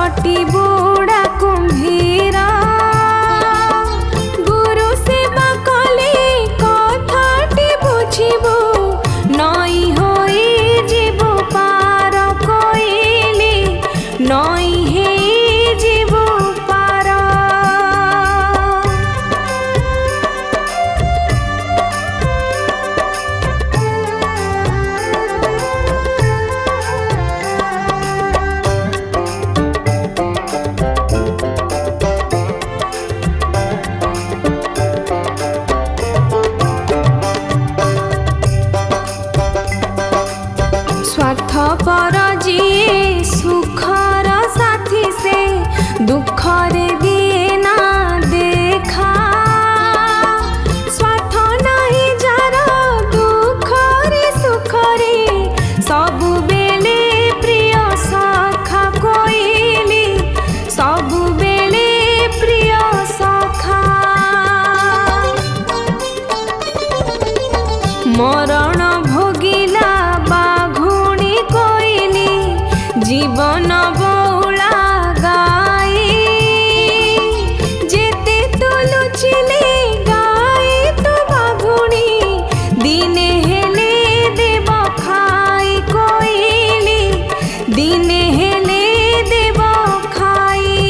घटी बुढ़ा कुम्भीरा गुरु सेवा कले कथाटी बुझिबु नई होई जीवु पार कोइली नई हे जीवु पार। स्वार्थपर जिए सुखर साथी से दुखरे दिए ना देखा स्वार्थ नहीं जार दुखरे सुखरे सबु बेले प्रिय सखा कोइली सबु बेले प्रिय सखा। मरण भोगिला जीवन बौला गाई जेते तो लुचिले गाई तो बाघुणी दिने हेले देव खाई कोइली दिने हेले देव खाई।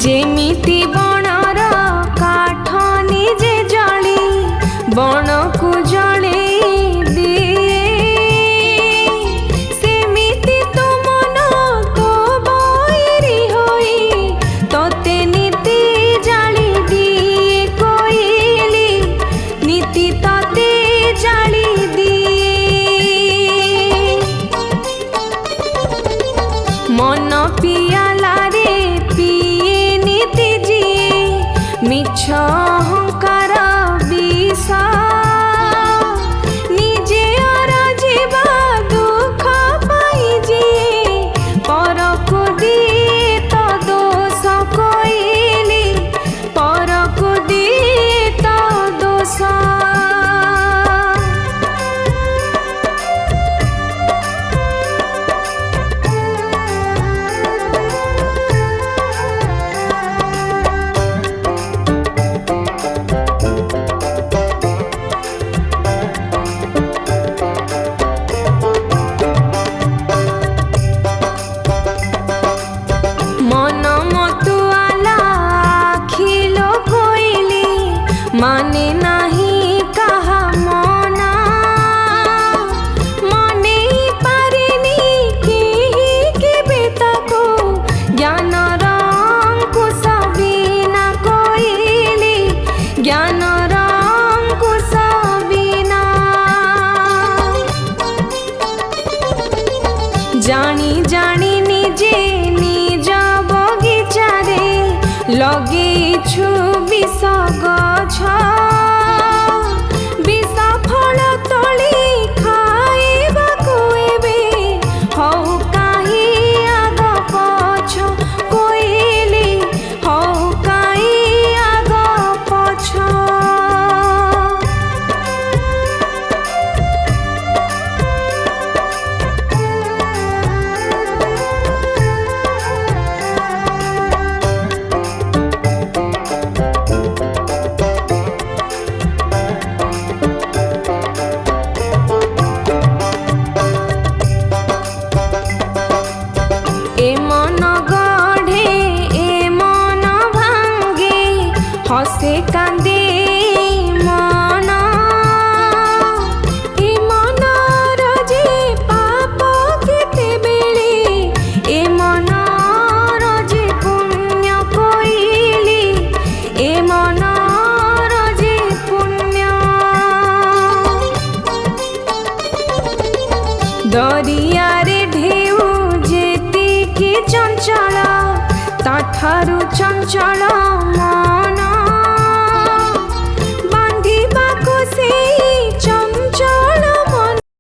जेमिति बणर काठ निजे जली बण को जले दिए सेमिति तो मन तो बैरी होई तोते नीति जाली दिए कोइली नीति तोते जाली दिए। मन पियाला रे मिछ अहंकार विष निजे अराजिबा दुख पाई जिए पर को दिए तो दोष कोइली पर को दिए तो दोष। माने नहीं कहा मना मने पारेनी के बेटा को ज्ञान रंकुश बिना कोइली ज्ञान रंकुश बिना। जानी जानी निजे निज बगिचारे लगेछु विष गछ विष फल तोली खाइबाकु एबे हौ काहि आग पछ कोइली हौ काहि आग पछ। हसे कांदे मन ए मन रजे पाप केते बेले ए मन रजे पुण्य कोइली ए मन रजे पुण्य। दरिया रे ढेउ जेतिकी चंचल ताठारु चंचल मन